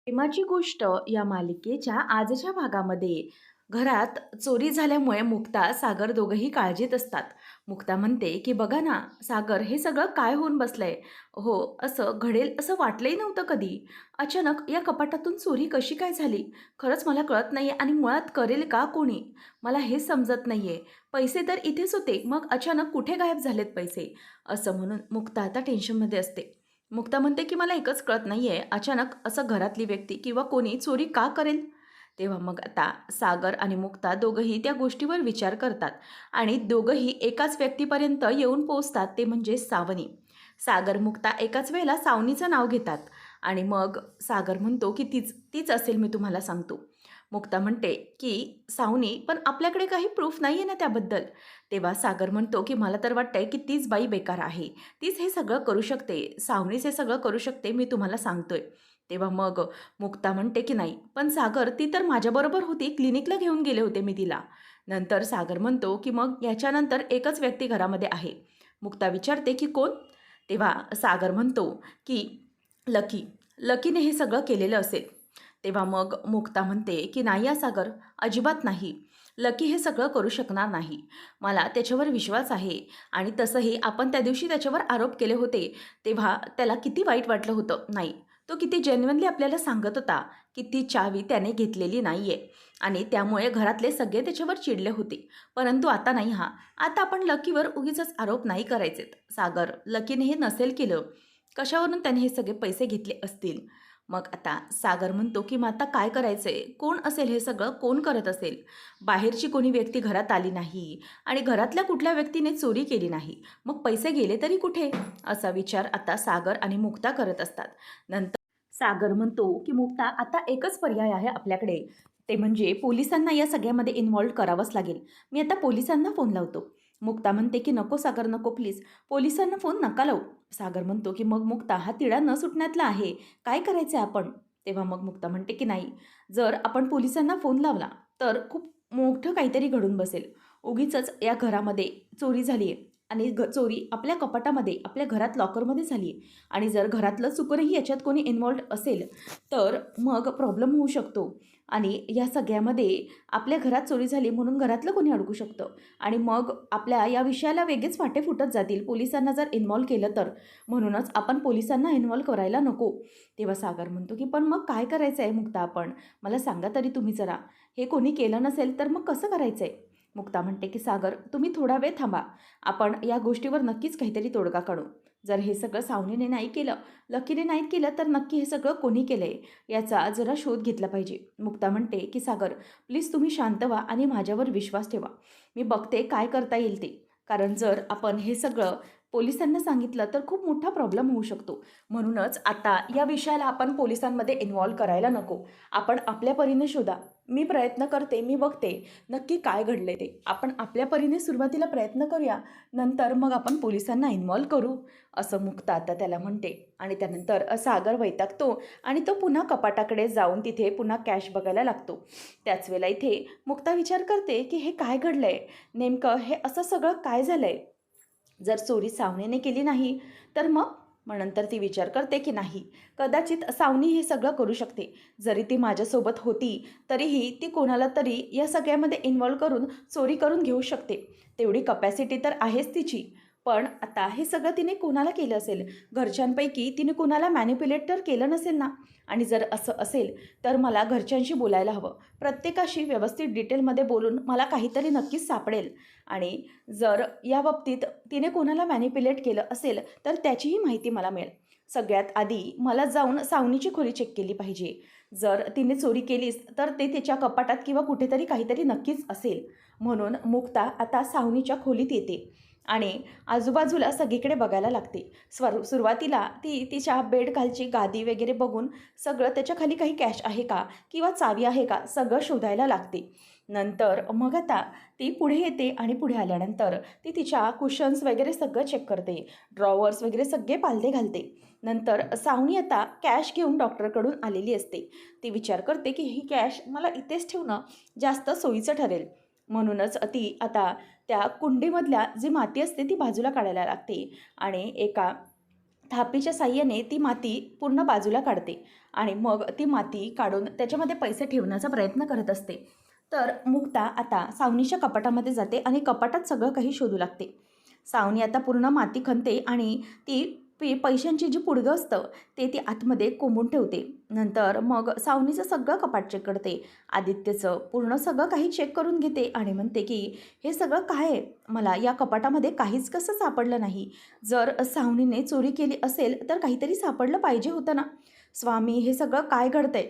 प्रेमाची गोष्ट या मालिकेच्या आजच्या भागामध्ये घरात चोरी झाल्यामुळे मुक्ता, सागर दोघंही काळजीत असतात. मुक्ता म्हणते, की "बघा ना, सागर हे सगळं काय होऊन बसलंय? हो, असं घडेल असं वाटलंही नव्हतं कधी. अचानक या कपाटातून चोरी कशी काय झाली? खरंच मला कळत नाहीये आणि मुळात करेल का कोणी? मला हेच समजत नाहीये. पैसे तर इथेच होते, मग अचानक कुठे गायब झालेत पैसे?" असं म्हणून मुक्ता आता टेन्शनमध्ये असते. मुक्ता म्हणते की मला एकच कळत नाहीये, अचानक असं घरातली व्यक्ती किंवा कोणी चोरी का करेल? तेव्हा मग आता सागर आणि मुक्ता दोघंही त्या गोष्टीवर विचार करतात आणि दोघंही एकाच व्यक्तीपर्यंत येऊन पोहोचतात, ते म्हणजे सावनी. सागर, मुक्ता एकाच वेळेला सावनीचं नाव घेतात आणि मग सागर म्हणतो की तीच तीच असेल, मी तुम्हाला सांगतो. मुक्ता म्हणते की सावनी, पण आपल्याकडे काही प्रूफ नाहीये ना त्याबद्दल. तेव्हा सागर म्हणतो की मला तर वाटतंय की तीच बाई बेकार आहे. तीच हे सगळं करू शकते. सावनीच हे सगळं करू शकते, मी तुम्हाला सांगतोय. तेव्हा मग मुक्ता म्हणते की नाही, पण सागर ती तर माझ्याबरोबर होती, क्लिनिकला घेऊन गेले होते मी तिला. नंतर सागर म्हणतो की मग याच्यानंतर एकच व्यक्ती घरामध्ये आहे. मुक्ता विचारते की कोण? तेव्हा सागर म्हणतो की लकी. लकीने हे सगळं केलेलं असेल. तेव्हा मग मुक्ता म्हणते की नाही हा सागर, अजिबात नाही. लकी हे सगळं करू शकणार नाही. मला त्याच्यावर विश्वास आहे आणि तसंही आपण त्या दिवशी त्याच्यावर आरोप केले होते, तेव्हा त्याला किती वाईट वाटलं होतं. नाही, तो किती जेन्युइनली आपल्याला सांगत होता की ती चावी त्याने घेतलेली नाहीये आणि त्यामुळे घरातले सगळे त्याच्यावर चिडले होते. परंतु आता नाही हां. आता आपण लकीवर उगीचच आरोप नाही करायचेत. सागर, लकीने हे नसेल केलं. कशावरून त्याने हे सगळे पैसे घेतले असतील? मग आता सागर म्हणतो की मग आता काय करायचंय? कोण असेल हे सगळं? कोण करत असेल? बाहेरची कोणी व्यक्ती घरात आली नाही आणि घरातल्या कुठल्या व्यक्तीने चोरी केली नाही. मग पैसे गेले तरी कुठे? असा विचार आता सागर आणि मुक्ता करत असतात. नंतर सागर म्हणतो की मुक्ता, आता एकच पर्याय आहे आपल्याकडे. ते म्हणजे पोलिसांना या सगळ्यामध्ये इन्व्हॉल्व करावंच लागेल. मी आता पोलिसांना फोन लावतो. मुक्ता म्हणते की नको सागर, नको प्लीज. पोलिसांना फोन नका लावू. सागर म्हणतो की मग मुक्ता, हा तिढा न सुटण्यातला आहे. काय करायचं आहे आपण? तेव्हा मग मुक्ता म्हणते की नाही, जर आपण पोलिसांना फोन लावला तर खूप मोठं काहीतरी घडून बसेल. उगीचच या घरामध्ये चोरी झाली आहे आणि चोरी आपल्या कपाटामध्ये, आपल्या घरात लॉकरमध्ये झाली आहे आणि जर घरातलं चुकूनही याच्यात कोणी इन्व्हॉल्व्ड असेल तर मग प्रॉब्लेम होऊ शकतो आणि या सगळ्यामध्ये आपल्या घरात चोरी झाली म्हणून घरातलं कोणी अडकू शकतं आणि मग आपल्या या विषयाला वेगळेच फाटे फुटत जातील पोलिसांना जर इन्व्हॉल्व केलं तर. म्हणूनच आपण पोलिसांना इन्व्हॉल्व करायला नको. तेव्हा सागर म्हणतो की पण मग काय करायचं आहे मुक्ता आपण? मला सांगा तरी तुम्ही जरा. हे कोणी केलं नसेल तर मग कसं करायचं आहे? मुक्ता म्हणते की सागर, तुम्ही थोडा वेळ थांबा. आपण या गोष्टीवर नक्कीच काहीतरी तोडगा काढू. जर हे सगळं सावनीने नाही केलं, लकीने नाही केलं, तर नक्की हे सगळं कोणी केलं आहे याचा जरा शोध घेतला पाहिजे. मुक्ता म्हणते की सागर, प्लीज तुम्ही शांत व्हा आणि माझ्यावर विश्वास ठेवा. मी बघते काय करता येईल ते. कारण जर आपण हे सगळं पोलिसांना सांगितलं तर खूप मोठा प्रॉब्लेम होऊ शकतो. म्हणूनच आता या विषयाला आपण पोलिसांमध्ये इन्व्हॉल्व करायला नको. आपण आपल्या परीने शोधा. मी प्रयत्न करते, मी बघते नक्की काय घडले ते. आपण आपल्या परीने सुरुवातीला प्रयत्न करूया, नंतर मग आपण पोलिसांना इन्व्हॉल्व करू, असं मुक्ता आता त्याला म्हणते. आणि त्यानंतर सागर वैतागतो आणि तो पुन्हा कपाटाकडे जाऊन तिथे पुन्हा कॅश बघायला लागतो. त्याच वेळेला इथे मुक्ता विचार करते की हे काय घडलंय? नेमकं हे असं सगळं काय झालंय? जर चोरी सावनीने केली नाही तर मग नंतर ती विचार करते की नाही, कदाचित सावनी हे सगळं करू शकते. जरी ती माझ्यासोबत होती तरीही ती कोणाला तरी या सगळ्यामध्ये इन्व्हॉल्व करून चोरी करून घेऊ शकते. तेवढी कपॅसिटी तर आहेच तिची. पण आता हे सगळं तिने कोणाला केलं असेल? घरच्यांपैकी तिने कोणाला मॅनिप्युलेट तर केलं नसेल ना? आणि जर असं असेल तर मला घरच्यांशी बोलायला हवं. प्रत्येकाशी व्यवस्थित डिटेलमध्ये बोलून मला काहीतरी नक्कीच सापडेल आणि जर या बाबतीत तिने कोणाला मॅनिप्युलेट केलं असेल तर त्याचीही माहिती मला मिळेल. सगळ्यात आधी मला जाऊन सावनीची खोली चेक केली पाहिजे. जर तिने चोरी केलीच तर ते तिच्या कपाटात किंवा कुठेतरी काहीतरी नक्कीच असेल. म्हणून मुक्ता आता सावनीच्या खोलीत येते आणि आजूबाजूला सगळीकडे बघायला लागते. सुरुवातीला ती तिच्या बेडखालची गादी वगैरे बघून सगळं त्याच्या खाली काही कॅश आहे का किंवा चावी आहे का सगळं शोधायला लागते. नंतर मग आता ती पुढे येते आणि पुढे आल्यानंतर ती तिच्या कुशन्स वगैरे सगळं चेक करते. ड्रॉवर्स वगैरे सगळे पालथे घालते. नंतर सावनी आता कॅश घेऊन डॉक्टरकडून आलेली असते. ती विचार करते की ही कॅश मला इथेच ठेवणं जास्त सोयीचं ठरेल. म्हणूनच ती आता त्या कुंडीमधल्या जी माती असते ती बाजूला काढायला लागते आणि एका थापीच्या साहाय्याने ती माती पूर्ण बाजूला काढते आणि मग ती माती काढून त्याच्यामध्ये पैसे ठेवण्याचा प्रयत्न करत असते. तर मुक्ता आता सावनीच्या कपाटामध्ये जाते आणि कपाटात सगळं काही शोधू लागते. सावनी आता पूर्ण माती खणते आणि ती पैशांची जी पुडगं असतं ते ती आतमध्ये कोंबून ठेवते. नंतर मग सावनीचं सगळं कपाट चेक करते. आदित्यचं पूर्ण सगळं काही चेक करून घेते आणि म्हणते की हे सगळं काय आहे? मला या कपाटामध्ये काहीच कसं सापडलं नाही. जर सावनीने चोरी केली असेल तर काहीतरी सापडलं पाहिजे होतं ना. स्वामी, हे सगळं काय घडतंय?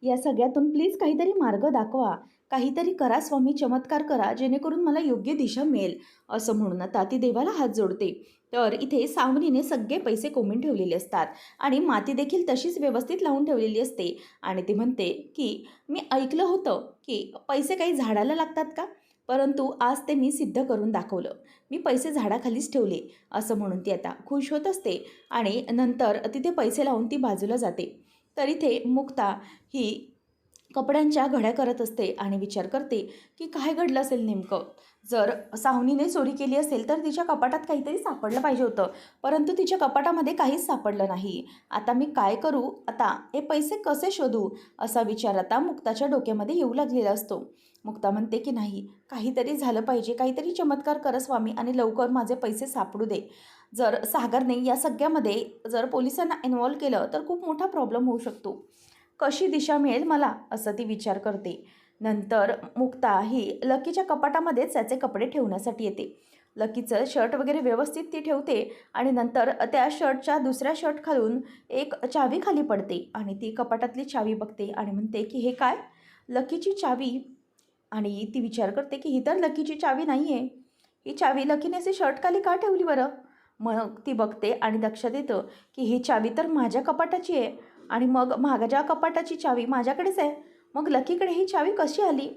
या सगळ्यातून प्लीज काहीतरी मार्ग दाखवा. काहीतरी करा स्वामी, चमत्कार करा, जेणेकरून मला योग्य दिशा मिळेल. असं म्हणून आता ती देवाला हात जोडते. तर इथे सावनीने सगळे पैसे कोंबून ठेवलेले असतात आणि माती देखील तशीच व्यवस्थित लावून ठेवलेली असते आणि ती म्हणते की मी ऐकलं होतं की पैसे काही झाडाला लागतात का? परंतु आज ते मी सिद्ध करून दाखवलं. मी पैसे झाडाखालीच ठेवले. असं म्हणून ती आता खुश होत असते आणि नंतर तिथे पैसे लावून ती बाजूला जाते. तर इथे मुक्ता ही कपड्यांच्या घड्या करत असते आणि विचार करते की काय घडलं असेल नेमकं. जर सावनीने चोरी केली असेल तर तिच्या कपाटात काहीतरी सापडलं पाहिजे होतं, परंतु तिच्या कपाटामध्ये काहीच सापडलं नाही. आता मी काय करू? आता हे पैसे कसे शोधू? असा विचार आता मुक्ताच्या डोक्यामध्ये येऊ लागलेला असतो. मुक्ता म्हणते की नाही, काहीतरी झालं पाहिजे, काहीतरी चमत्कार कर स्वामी आणि लवकर माझे पैसे सापडू दे. जर सागरने या सगळ्यामध्ये जर पोलिसांना इन्व्हॉल्व केलं तर खूप मोठा प्रॉब्लेम होऊ शकतो. कशी दिशा मिळेल मला? असं ती विचार करते. नंतर मुक्ता ही लकीच्या कपाटामध्येच त्याचे कपडे ठेवण्यासाठी येते. लकीचं शर्ट वगैरे व्यवस्थित ती ठेवते आणि नंतर त्या शर्टच्या दुसऱ्या शर्ट खालून एक चावी खाली पडते आणि ती कपाटातली चावी बघते आणि म्हणते की हे काय? लकीची चावी. आणि ती विचार करते की ही तर लकीची चावी नाही आहे. ही चावी लकीने अशी शर्ट खाली का ठेवली बरं? मग ती बघते आणि लक्षात येतं की ही चावी तर माझ्या कपाटाची आहे आणि मग माझ्या कपाटाची चावी माझ्याकडेच आहे. मग लकीकडे ही चावी कशी आली?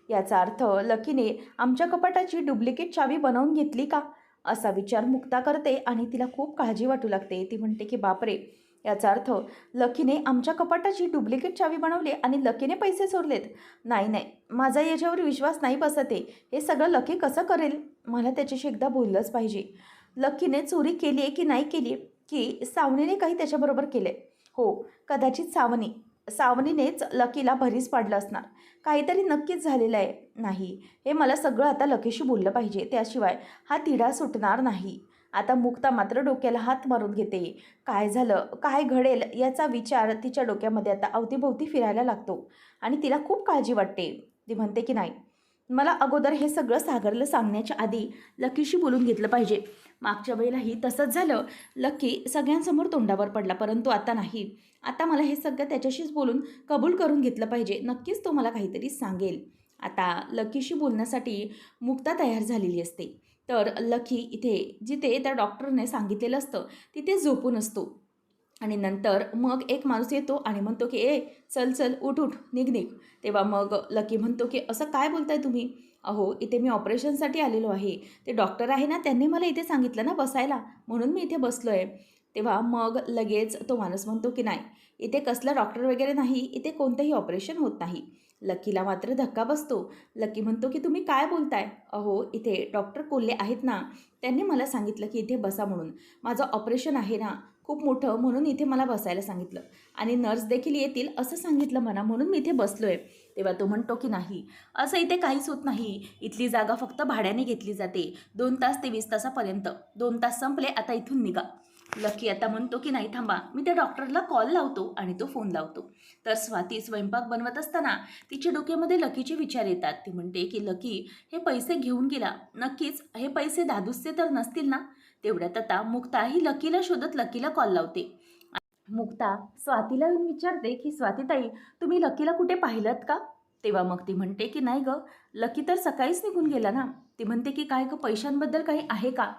याचा अर्थ लकीने आमच्या कपाटाची डुप्लिकेट चावी बनवून घेतली का? असा विचार मुक्ता करते आणि तिला खूप काळजी वाटू लागते. ती म्हणते की बापरे, याचा अर्थ लकीने आमच्या कपाटाची डुप्लिकेट चावी बनवली आणि लकीने पैसे चोरलेत. नाही नाही, माझा याच्यावर विश्वास नाही बसत आहे. हे सगळं लकी कसं करेल? मला त्याच्याशी एकदा बोललंच पाहिजे. लकीने चोरी केली आहे की नाही केली, की सावनीने काही त्याच्याबरोबर केलं आहे? हो, कदाचित सावनीनेच लकीला भरीस पाडलं असणार. काहीतरी नक्कीच झालेलं आहे. नाही, हे मला सगळं आता लकीशी बोललं पाहिजे, त्याशिवाय हा तिढा सुटणार नाही. आता मुक्ता मात्र डोक्याला हात मारून घेते. काय झालं, काय घडेल याचा विचार तिच्या डोक्यामध्ये आता अवतीभोवती फिरायला लागतो आणि तिला खूप काळजी वाटते. ती म्हणते की नाही, मला अगोदर हे सगळं सागरला सांगण्याच्या आधी लकीशी बोलून घेतलं पाहिजे. मागच्या वेळेलाही तसंच झालं. लकी सगळ्यांसमोर तोंडावर पडला, परंतु आता नाही. आता मला हे सगळं त्याच्याशीच बोलून कबूल करून घेतलं पाहिजे. नक्कीच तो मला काहीतरी सांगेल. आता लकीशी बोलण्यासाठी मुक्ता तयार झालेली असते. तर लकी इथे जिथे त्या डॉक्टरने सांगितलेलं असतं तिथे झोपून असतो आणि नंतर मग एक माणूस येतो आणि म्हणतो की ए, चल चल, उठ उठ, निघ निघ. तेव्हा मग लकी म्हणतो की असं काय बोलताय तुम्ही? अहो, इथे मी ऑपरेशनसाठी आलेलो आहे. ते डॉक्टर आहे ना, त्यांनी मला इथे सांगितलं ना बसायला, म्हणून मी इथे बसलो आहे. तेव्हा मग लगेच तो माणूस म्हणतो की नाही, इथे कसला डॉक्टर वगैरे नाही, इथे कोणतंही ऑपरेशन होत नाही. लकीला मात्र धक्का बसतो. लकी म्हणतो की तुम्ही काय बोलताय? अहो, इथे डॉक्टर कोल्हे आहेत ना, त्यांनी मला सांगितलं की इथे बसा म्हणून. माझं ऑपरेशन आहे ना खूप मोठं, म्हणून इथे मला बसायला सांगितलं आणि नर्स देखील येतील असं सांगितलं मला, म्हणून मी इथे बसलो आहे. तेव्हा तो म्हणतो की नाही, असं इथे काहीच होत नाही. इथली जागा फक्त भाड्याने घेतली जाते 2 तास ते 20 तासापर्यंत. 2 तास संपले, आता इथून निघा. लकी आता म्हणतो की नाही थांबा, मी त्या डॉक्टरला कॉल लावतो आणि तो फोन लावतो. तर स्वाती स्वयंपाक बनवत असताना तिच्या डोक्यामध्ये लकीचे विचार येतात. ती म्हणते की लकी हे पैसे घेऊन गेला, नक्कीच हे पैसे दादूसचे तर नसतील ना. तेवढ्यात आता मुक्ता ही लकीला शोधत लकीला कॉल लावते. मुक्ता स्वातीला येऊन विचारते की स्वातीताई, तुम्ही लकीला कुठे पाहिलत का? तेव्हा मग ती म्हणते की नाही गं, लकी तर सकाळीच निघून गेला ना. ती म्हणते की काय गं, पैशांबद्दल काही आहे का?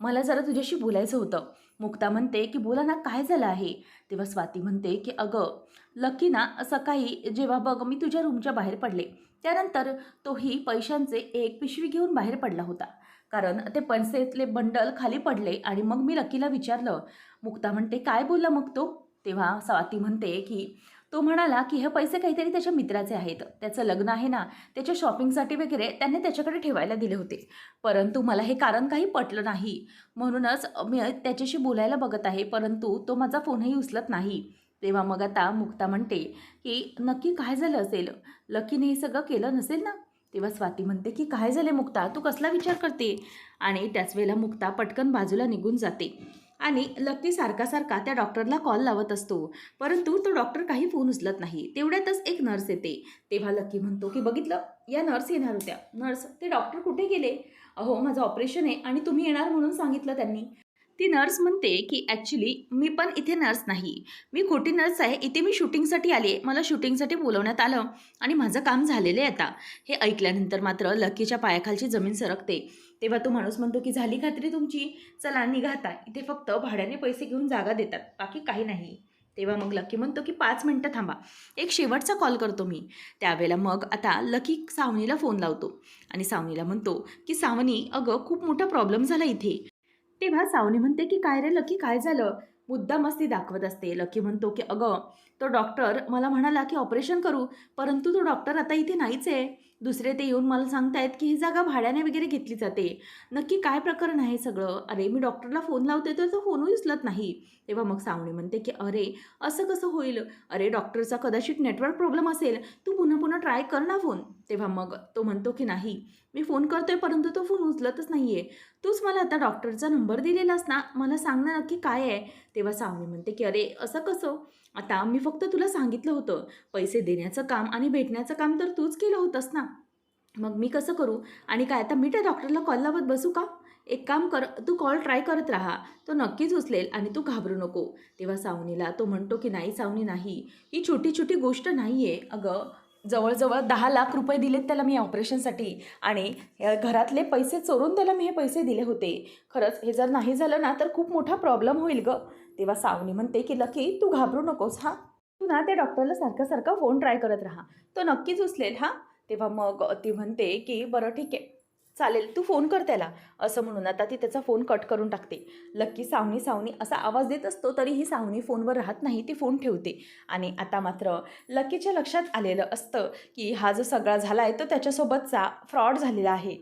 मला जरा तुझ्याशी बोलायचं होतं. मुक्ता म्हणते की बोला ना, काय झालं आहे? तेव्हा स्वाती म्हणते की अगं, लकी ना सकाळी जेव्हा बघ मी तुझ्या रूमच्या बाहेर पडले, त्यानंतर तोही पैशांचे एक पिशवी घेऊन बाहेर पडला होता. कारण ते पैसेतले बंडल खाली पडले आणि मग मी लकीला विचारलं. मुक्ता म्हणते काय बोलला मग तो? तेव्हा स्वाती म्हणते की तो म्हणाला की हे पैसे काहीतरी त्याच्या मित्राचे आहेत, त्याचं लग्न आहे ना, त्याच्या शॉपिंगसाठी वगैरे त्याने त्याच्याकडे ठेवायला दिले होते. परंतु मला हे कारण काही पटलं नाही. म्हणूनच मी त्याच्याशी बोलायला बघत आहे, परंतु तो माझा फोनही उचलत नाही. तेव्हा मग आता मुक्ता म्हणते की नक्की काय झालं असेल, लकीने हे सगळं केलं नसेल ना. तेव्हा स्वाती म्हणते की काय झाले मुक्ता, तू कसला विचार करते. आणि त्याच वेळेला मुक्ता पटकन बाजूला निघून जाते. आणि लकी सारखा सारखा त्या डॉक्टरला कॉल लावत असतो, परंतु तो डॉक्टर काही फोन उचलत नाही. तेवढ्यातच एक नर्स येते. तेव्हा लकी म्हणतो की बघितलं, या नर्स येणार होत्या. नर्स, ते डॉक्टर कुठे गेले? अहो, माझं ऑपरेशन आहे आणि तुम्ही येणार म्हणून सांगितलं त्यांनी. ती नर्स म्हणते की ॲक्च्युली मी पण इथे नर्स नाही, मी खोटी नर्स आहे. इथे मी शूटिंगसाठी आली आहे, मला शूटिंगसाठी बोलवण्यात आलं आणि माझं काम झालेलं आहे आता. हे ऐकल्यानंतर मात्र लकीच्या पायाखालची जमीन सरकते. तेव्हा तो माणूस म्हणतो की झाली खात्री तुमची, चला निघा आता. इथे फक्त भाड्याने पैसे घेऊन जागा देतात, बाकी काही नाही. तेव्हा मग लकी म्हणतो की 5 मिनटं थांबा, एक शेवटचा कॉल करतो मी. त्यावेळेला मग आता लकी सावनीला फोन लावतो आणि सावनीला म्हणतो की सावनी, अगं खूप मोठा प्रॉब्लेम झाला इथे. तेव्हा सावनी म्हणते की काय रे लकी, काय झालं? मुद्दा मस्ती दाखवत असते. लकी म्हणतो की अगं, तो डॉक्टर मला म्हणाला की ऑपरेशन करू, परंतु तो डॉक्टर आता इथे नाहीच आहे. दुसरे ते येऊन मला सांगतायत की ही जागा भाड्याने वगैरे घेतली जाते. नक्की काय प्रकरण आहे सगळं? अरे मी डॉक्टरला फोन लावते तर तो फोनही उचलत नाही. तेव्हा मग सावनी म्हणते की अरे असं कसं होईल? अरे डॉक्टरचा कदाचित नेटवर्क प्रॉब्लेम असेल, तू पुन्हा पुन्हा ट्राय कर ना फोन. तेव्हा मग तो म्हणतो की नाही, मी फोन करतोय परंतु तो फोन उचलतच नाही आहे. तूच मला आता डॉक्टरचा नंबर दिलेलास ना, मला सांग ना नक्की काय आहे. तेव्हा सावनी म्हणते की अरे असं कसं, आता मी फक्त तुला सांगितलं होतं, पैसे देण्याचं काम आणि भेटण्याचं काम तर तूच केलं होतंस ना, मग मी कसं करू. आणि काय आता मी त्या डॉक्टरला कॉल लावत बसू का? एक काम कर, तू कॉल ट्राय करत राहा, तो नक्कीच उचलेल आणि तू घाबरू नको. तेव्हा सावनीला तो म्हणतो की नाही सावनी नाही, ही छोटी छोटी गोष्ट नाही आहे. अगं, जवळजवळ 10 लाख रुपये दिलेत त्याला मी ऑपरेशनसाठी आणि घरातले पैसे चोरून त्याला मी हे पैसे दिले होते. खरंच हे जर नाही झालं ना तर खूप मोठा प्रॉब्लेम होईल गं. तेव्हा सावनी म्हणते की लकी, तू घाबरू नकोस हां, तू ना त्या डॉक्टरला सारखा सारखा फोन ट्राय करत राहा, तो नक्कीच उचलेल हां. तेव्हा मग ती म्हणते की बरं ठीक आहे, चालेल, तू फोन कर त्याला. असं म्हणून आता ती त्याचा फोन कट करून टाकते. लक्की सावनी सावनी असा आवाज देत असतो, तरीही सावनी फोनवर राहत नाही, ती फोन ठेवते. आणि आता मात्र लकीच्या लक्षात आलेलं असतं की हा जो सगळा झाला आहे तो त्याच्यासोबतचा फ्रॉड झालेला आहे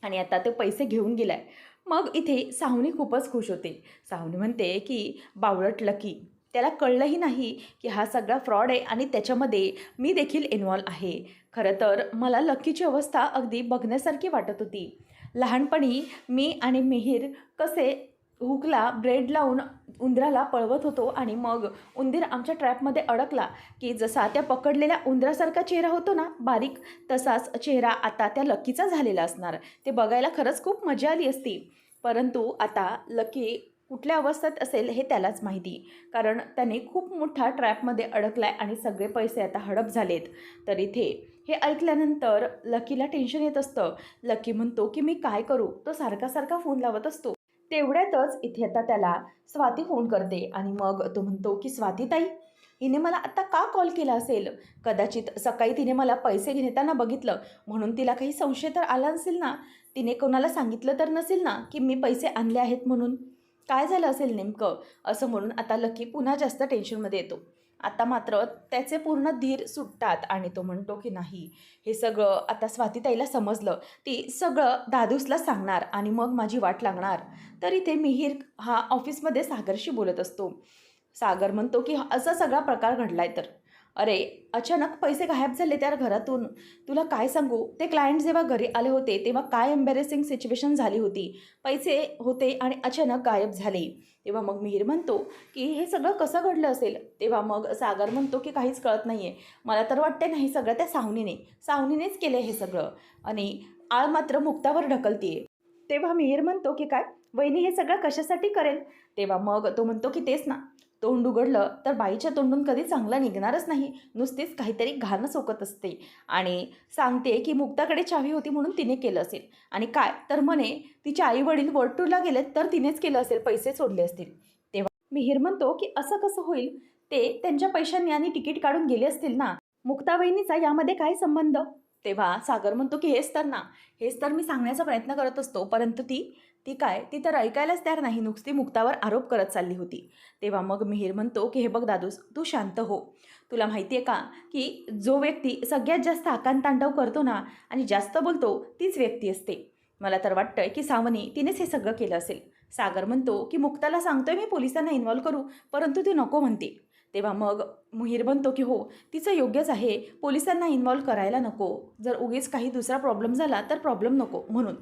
आणि आता ते पैसे घेऊन गेला आहे. मग इथे सावनी खूपच खुश होते. सावनी म्हणते की बावळट लकी, त्याला कळलंही नाही की हा सगळा फ्रॉड आहे आणि त्याच्यामध्ये मी देखील इन्व्हॉल्व आहे. खरं तर मला लकीची अवस्था अगदी बघण्यासारखी वाटत होती. लहानपणी मी आणि मिहीर कसे हुकला ब्रेड लावून उंदराला पळवत होतो आणि मग उंदीर आमच्या ट्रॅपमध्ये अडकला की जसा त्या पकडलेल्या उंदरासारखा चेहरा होतो ना बारीक, तसाच चेहरा आता त्या लकीचा झालेला असणार. ते बघायला खरंच खूप मजा आली असती. परंतु आता लकी कुठल्या अवस्थेत असेल हे त्यालाच माहिती, कारण त्याने खूप मोठा ट्रॅपमध्ये अडकलाय आणि सगळे पैसे आता हडप झालेत. तर इथे हे ऐकल्यानंतर लकीला टेन्शन येत असतं. लकी म्हणतो की मी काय करू, तो सारखा सारखा फोन लावत असतो. तेवढ्यातच इथे आता त्याला स्वाती फोन करते आणि मग तो म्हणतो की स्वाती ताई, हिने मला आता का कॉल केला असेल? कदाचित सकाळी तिने मला पैसे घेताना बघितलं म्हणून तिला काही संशय तर आला नसेल ना, तिने कोणाला सांगितलं तर नसेल ना की मी पैसे आणले आहेत म्हणून. काय झालं असेल नेमकं, असं म्हणून आता लकी पुन्हा जास्त टेन्शनमध्ये येतो. आता मात्र त्याचे पूर्ण धीर सुटतात आणि तो म्हणतो की नाही, हे सगळं आता स्वातीताईला समजलं, ती सगळं दादूसला सांगणार आणि मग माझी वाट लागणार. तर इथे मिहीर हा ऑफिसमध्ये सागरशी बोलत असतो. सागर म्हणतो की असा सगळा प्रकार घडलाय तर अरे अचानक पैसे गायब झाले त्या घरातून. तुला काय सांगू, ते क्लायंट जेव्हा घरी आले होते तेव्हा काय एम्बॅरेसिंग सिच्युएशन झाली होती. पैसे होते आणि अचानक गायब झाले. तेव्हा मग मिहीर म्हणतो की हे सगळं कसं घडलं असेल. तेव्हा मग सागर म्हणतो की काहीच कळत नाही आहे, मला तर वाटते नाही सगळं त्या सावनीनेच केलं हे सगळं आणि आळ मात्र मुक्तावर ढकलतीये. तेव्हा मिहीर म्हणतो की काय वहिनी हे सगळं कशासाठी करेल. तेव्हा मग तो म्हणतो की तेच ना, तोंड उघडलं तर बाईच्या तोंडून कधी चांगलं निघणारच नाही, नुसतीच काहीतरी घाणं सोकत असते. आणि सांगते की मुक्ताकडे चावी होती म्हणून तिने केलं असेल आणि काय तर म्हणे तिचे आई वडील वर्ल्ड टूरला गेलेत तर तिनेच केलं असेल, पैसे सोडले असतील. तेव्हा मिहीर म्हणतो की असं कसं होईल, ते त्यांच्या पैशांनी आणि तिकीट काढून गेले असतील ना, मुक्ता वहिनीचा यामध्ये काय संबंध. तेव्हा सागर म्हणतो की हेच तर ना, हेच तर मी सांगण्याचा प्रयत्न करत असतो, परंतु ती तर ऐकायलाच तयार नाही, नुसती मुक्तावर आरोप करत चालली होती. तेव्हा मग मिहीर म्हणतो की "हे बघ दादूस, तू शांत हो. तुला माहिती आहे का, की जो व्यक्ती सगळ्यात जास्त आकांतांडव करतो ना आणि जास्त बोलतो, तीच व्यक्ती असते. मला तर वाटतंय की सावनी तिनेच हे सगळं केलं असेल." सागर म्हणतो की "मुक्ताला सांगतोय मी पोलिसांना इन्व्हॉल्व करू, परंतु ती नको म्हणते." तेव्हा मग मिहीर म्हणतो की "हो, तिचं योग्यच आहे. पोलिसांना इन्व्हॉल्व करायला नको. जर उगीच काही दुसरा प्रॉब्लेम झाला तर प्रॉब्लेम नको म्हणून."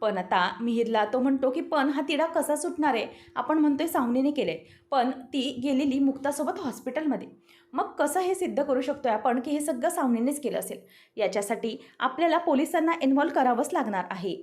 पण आता मिहीरला तो म्हणतो की "पण हा तिढा कसा सुटणार आहे? आपण म्हणतोय सावनीने केलंय, पण ती गेलेली मुक्तासोबत हॉस्पिटलमध्ये. मग कसं हे सिद्ध करू शकतोय आपण की हे सगळं सावनीनेच केलं असेल? याच्यासाठी आपल्याला पोलिसांना इन्व्हॉल्व करावंच लागणार आहे.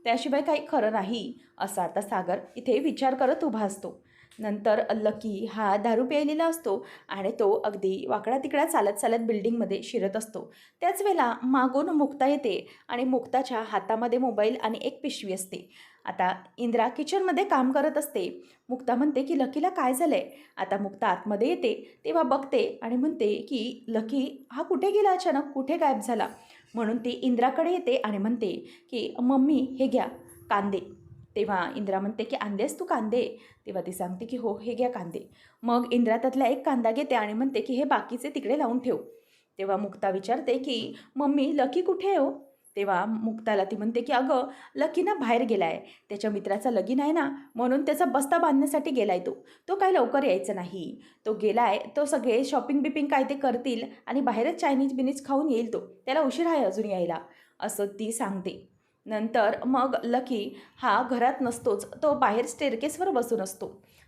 त्याशिवाय काही खरं नाही." असा आता सागर इथे विचार करत उभा असतो. नंतर लकी हा दारू प्यायलेला असतो आणि तो अगदी वाकडा-तिकडा चालत-चालत बिल्डिंगमध्ये शिरत असतो. त्याच वेळेला मागून मुक्ता येते आणि मुक्ताच्या हातामध्ये मोबाईल आणि एक पिशवी असते. आता इंद्रा किचनमध्ये काम करत असते. मुक्ता म्हणते की "लकीला काय झालंय?" आता मुक्ता आतमध्ये येते, तेव्हा बघते आणि म्हणते की "लकी हा कुठे गेला अचानक? कुठे गायब झाला?" म्हणून ती इंद्राकडे येते आणि म्हणते की "मम्मी हे घ्या कांदे." तेव्हा इंद्रा म्हणते की "आणलेस तू कांदे?" तेव्हा ती सांगते की "हो, हे घ्या कांदे." मग इंद्रा त्यातला एक कांदा घेते आणि म्हणते की "हे बाकीचे तिकडे लावून ठेव." तेव्हा मुक्ता विचारते की "मम्मी लकी कुठे आहे हो?" तेव्हा मुक्ताला ती म्हणते की "अगं, लकी ना बाहेर गेलाय. त्याच्या मित्राचं लगीन आहे ना, म्हणून त्याचा बस्ता बांधण्यासाठी गेलाय तो. तो काय लवकर यायचा नाही. तो गेलाय, तो सगळे शॉपिंग-बिपिंग काय ते करतील आणि बाहेरच चायनीज-बिनीज खाऊन येईल तो. त्याला उशीर आहे अजून यायला." असं ती सांगते. नंतर मग लकी हा घरात नसतोच, तो बाहेर स्टेअरकेसवर बसून असतो.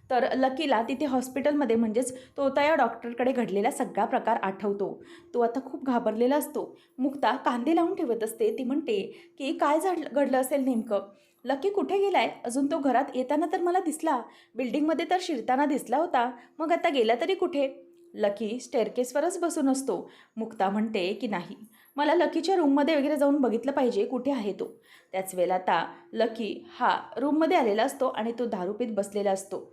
तर लकीला तिथे हॉस्पिटलमध्ये म्हणजेच तो त्या या डॉक्टरकडे घडलेला सगळा प्रकार आठवतो. तो आता खूप घाबरलेला असतो. मुक्ता कांदे लावून ठेवत असते. ती म्हणते की "काय घडलं असेल नेमकं? लकी कुठे गेलाय? अजून तो घरात येताना तर मला दिसला. बिल्डिंगमध्ये तर शिरताना दिसला होता. मग आता गेला तरी कुठे?" लकी स्टेअरकेसवरच बसून असतो. मुक्ता म्हणते की "नाही, मला लकीच्या रूममध्ये वगैरे जाऊन बघितलं पाहिजे, कुठे आहे तो?" त्याच वेळेला आता लकी हा रूममध्ये आलेला असतो आणि तो दारू पीत बसलेला असतो.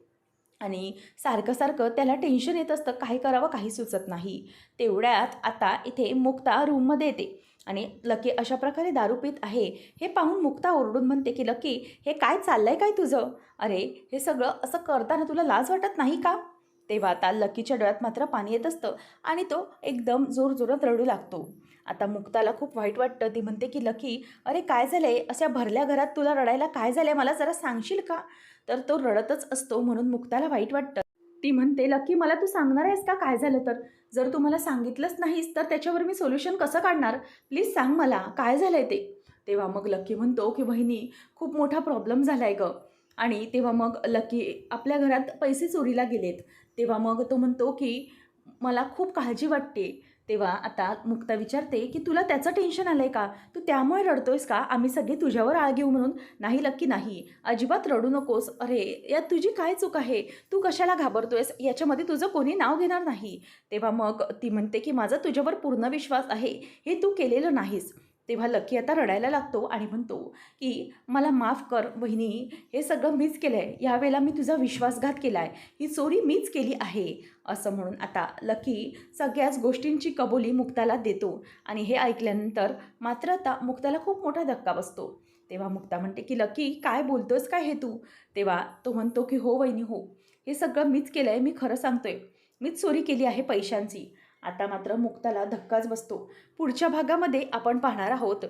आणि सारखं-सारखं त्याला टेन्शन येत असतं, काय करावं काही सुचत नाही. तेवढ्यात आता इथे मुक्ता रूममध्ये येते आणि लकी अशा प्रकारे दारू पीत आहे, हे पाहून मुक्ता ओरडून म्हणते की "लकी, हे काय चाललंय काय तुझं? अरे, हे सगळं असं करताना तुला लाज वाटत नाही का?" तेव्हा आता लकीच्या डोळ्यात मात्र पाणी येत असतं आणि तो एकदम जोरजोरात रडू लागतो. आता मुक्ताला खूप वाईट वाटतं. ती म्हणते की "लकी, अरे काय झालंय? अशा भरल्या घरात तुला रडायला काय झालंय? मला जरा सांगशील का?" तर तो रडतच असतो म्हणून मुक्ताला वाईट वाटतं. ती म्हणते, "लकी मला तू सांगणार आहेस का काय झालं तर? जर तू मला सांगितलंच नाहीस तर त्याच्यावर मी सोल्युशन कसं काढणार? प्लीज सांग मला काय झालंय ते?" तेव्हा मग लकी म्हणतो की "वहिनी खूप मोठा प्रॉब्लेम झालाय गं." आणि तेव्हा मग लकी आपल्या घरात पैसे चोरीला गेलेत. तेव्हा मग तो म्हणतो की "मला खूप काळजी वाटते." तेव्हा आता मुक्ता विचारते की "तुला त्याचं टेन्शन आलंय का? तू त्यामुळे रडतोयस का? आम्ही सगळे तुझ्यावर आळ घेऊ म्हणून?" "नाही लक्की नाही. अजिबात रडू नकोस. अरे, यात तुझी काय चूक आहे? तू कशाला घाबरतोयस? याच्यामध्ये तुझं कोणी नाव घेणार नाही." तेव्हा मग ती म्हणते की "माझा तुझ्यावर पूर्ण विश्वास आहे. हे तू केलेलं नाहीस." तेव्हा लकी आता रडायला लागतो आणि म्हणतो की "मला माफ कर वहिनी. हे सगळं मीच केलंय. यावेळेला मी तुझा विश्वासघात केलाय. ही चोरी मीच केली आहे." असं म्हणून आता लकी सगळ्याच गोष्टींची कबुली मुक्ताला देतो आणि हे ऐकल्यानंतर मात्र आता मुक्ताला खूप मोठा धक्का बसतो. तेव्हा मुक्ता म्हणते की "लकी काय बोलतोस काय हे तू?" तेव्हा तो म्हणतो की "हो वहिनी हो. हे सगळं मीच केलं आहे. मी खरं सांगतोय. मीच चोरी केली आहे पैशांची." आता मात्र मुक्ताला धक्काच बसतो. पुढच्या भागामध्ये आपण पाहणार आहोत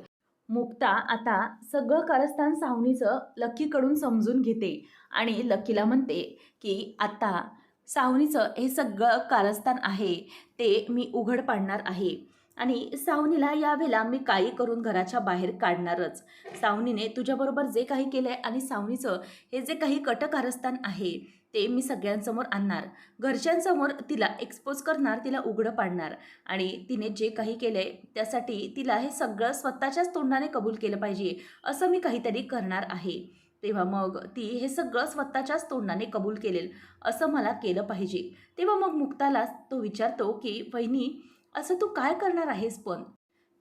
मुक्ता आता सगळं कारस्थान सावनीचं लकीकडून समजून घेते आणि लकीला म्हणते की "आता सावनीचं हे सगळं कारस्थान आहे ते मी उघड पाडणार आहे आणि सावनीला यावेळेला मी काही करून घराच्या बाहेर काढणारच. सावनीने तुझ्याबरोबर जे काही केलं आहे आणि सावनीचं हे जे काही कारस्थान आहे ते मी सगळ्यांसमोर आणणार. घरच्यांसमोर तिला एक्सपोज करणार, तिला उघडं पाडणार आणि तिने जे काही केलं आहे त्यासाठी तिला हे सगळं स्वतःच्याच तोंडाने कबूल केलं पाहिजे, असं मी काहीतरी करणार आहे." तेव्हा मग ती हे सगळं स्वतःच्याच तोंडाने कबूल केलेल असं मला केलं पाहिजे. तेव्हा मग मुक्ताला तो विचारतो की "वहिनी, असं तू काय करणार आहेस पण?"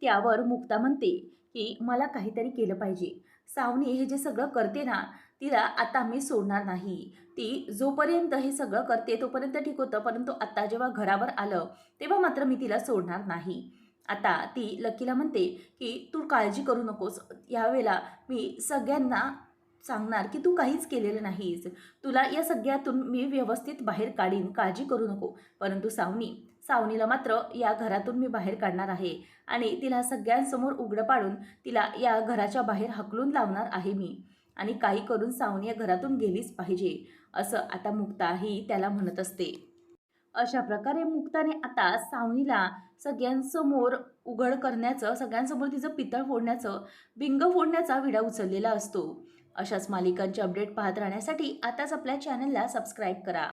त्यावर मुक्ता म्हणते की "मला काहीतरी केलं पाहिजे. सावनी हे जे सगळं करते ना, तिला आता मी सोडणार नाही. ती जोपर्यंत हे सगळं करते तोपर्यंत ठीक होतं, परंतु आता जेव्हा घरावर आलं, तेव्हा मात्र मी तिला सोडणार नाही." आता ती लकीला म्हणते की तू काळजी करू नकोस. यावेळेला मी सगळ्यांना सांगणार की तू काहीच केलेलं नाहीस. तुला या सगळ्यातून मी व्यवस्थित बाहेर काढीन, काळजी करू नको. परंतु सावनीला मात्र या घरातून मी बाहेर काढणार आहे आणि तिला सगळ्यांसमोर उघडं पाडून तिला या घराच्या बाहेर हाकलून लावणार आहे मी. आणि काही करून सावनी या घरातून गेलीच पाहिजे, असं आता मुक्ता ही त्याला म्हणत असते. अशा प्रकारे मुक्ताने आता सावनीला सगळ्यांसमोर उघड करण्याचं, सगळ्यांसमोर तिचं पितळ फोडण्याचं, बिंग फोडण्याचा विडा उचललेला असतो. अशाच मालिकांचे अपडेट पाहत राहण्यासाठी आताच आपल्या चॅनलला सबस्क्राईब करा.